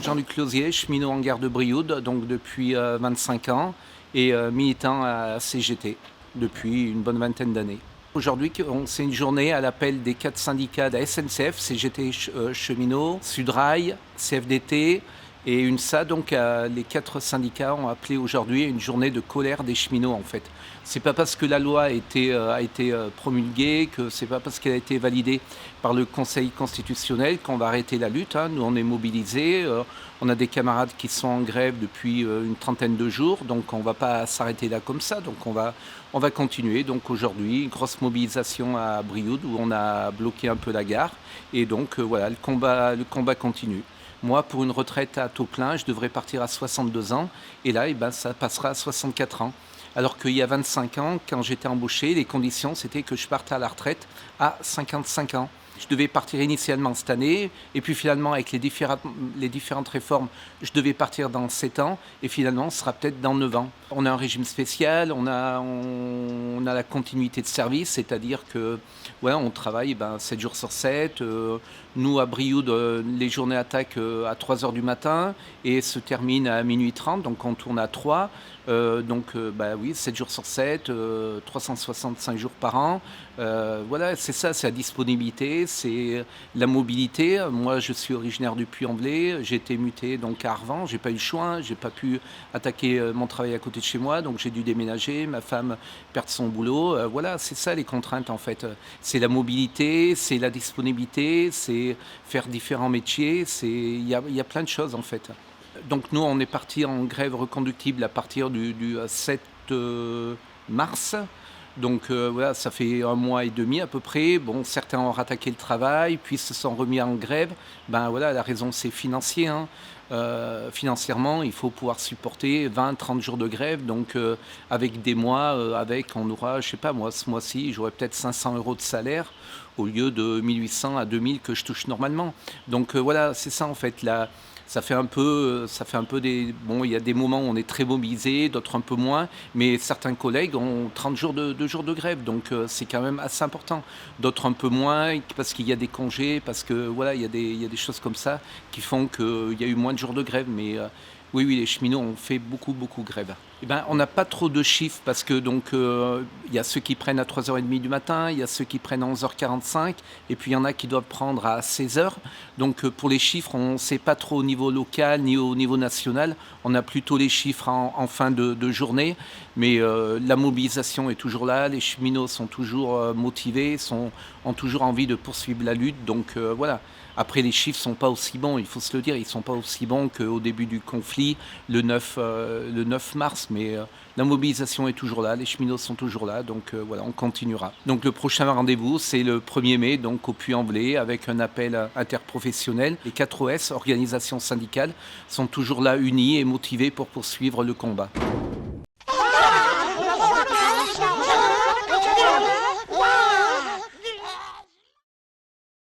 Jean-Luc Closier, cheminot en gare de Brioude, donc depuis 25 ans, et militant à CGT depuis une bonne vingtaine d'années. Aujourd'hui, c'est une journée à l'appel des 4 syndicats de la SNCF, CGT Cheminot, Sudrail, CFDT et UNSA. Donc les 4 syndicats ont appelé aujourd'hui une journée de colère des cheminots en fait. C'est pas parce que la loi a été promulguée, que c'est pas parce qu'elle a été validée par le Conseil constitutionnel qu'on va arrêter la lutte. Nous on est mobilisés, on a des camarades qui sont en grève depuis une trentaine de jours, donc on va pas s'arrêter là comme ça, donc on va continuer. Donc aujourd'hui, une grosse mobilisation à Brioude où on a bloqué un peu la gare et donc voilà, le combat continue. Moi, pour une retraite à taux plein, je devrais partir à 62 ans et là, ça passera à 64 ans. Alors qu'il y a 25 ans, quand j'étais embauché, les conditions, c'était que je parte à la retraite à 55 ans. Je devais partir initialement cette année, et puis finalement, avec les différentes réformes, je devais partir dans 7 ans, et finalement, ce sera peut-être dans 9 ans. On a un régime spécial, on a la continuité de service, c'est-à-dire que on travaille 7 jours sur 7. Nous, à Brioude, les journées attaquent à 3 heures du matin et se terminent à minuit 30, donc on tourne à 3. 7 jours sur 7, 365 jours par an. Voilà, c'est ça, c'est la disponibilité, c'est la mobilité. Moi, je suis originaire du Puy-en-Velay, j'ai été muté donc à Arvan, j'ai pas eu le choix, j'ai pas pu attaquer mon travail à côté de chez moi, donc j'ai dû déménager, ma femme perd son boulot. Voilà, c'est ça les contraintes en fait. C'est la mobilité, c'est la disponibilité, c'est faire différents métiers, il y a plein de choses en fait. Donc nous, on est parti en grève reconductible à partir du 7 mars. Donc voilà, ça fait 1 mois et demi à peu près. Bon, certains ont rattaqué le travail, puis se sont remis en grève. Voilà, la raison c'est financier. Financièrement, il faut pouvoir supporter 20-30 jours de grève. Donc avec des mois, on aura, je sais pas moi, ce mois-ci, j'aurai peut-être 500 € de salaire au lieu de 1800 à 2000 que je touche normalement. Donc voilà, c'est ça en fait. Là, ça fait un peu des... Bon, il y a des moments où on est très mobilisé, d'autres un peu moins, mais certains collègues ont 30 jours de grève, donc c'est quand même assez important. D'autres un peu moins, parce qu'il y a des congés, parce que voilà, il y a des choses comme ça qui font qu'il y a eu moins de jours de grève, mais oui, les cheminots ont fait beaucoup grève. On n'a pas trop de chiffres parce que il y a ceux qui prennent à 3h30 du matin, il y a ceux qui prennent à 11h45 et puis il y en a qui doivent prendre à 16h. Donc pour les chiffres, on ne sait pas trop au niveau local ni au niveau national. On a plutôt les chiffres en fin de journée, mais la mobilisation est toujours là, les cheminots sont toujours motivés, ont toujours envie de poursuivre la lutte. Donc voilà. Après, les chiffres ne sont pas aussi bons, il faut se le dire, ils ne sont pas aussi bons qu'au début du conflit, le 9 mars, mais la mobilisation est toujours là, les cheminots sont toujours là, donc voilà, on continuera. Donc le prochain rendez-vous, c'est le 1er mai, donc au Puy-en-Velay, avec un appel interprofessionnel. Les 4 OS, organisations syndicales, sont toujours là, unies et motivées pour poursuivre le combat.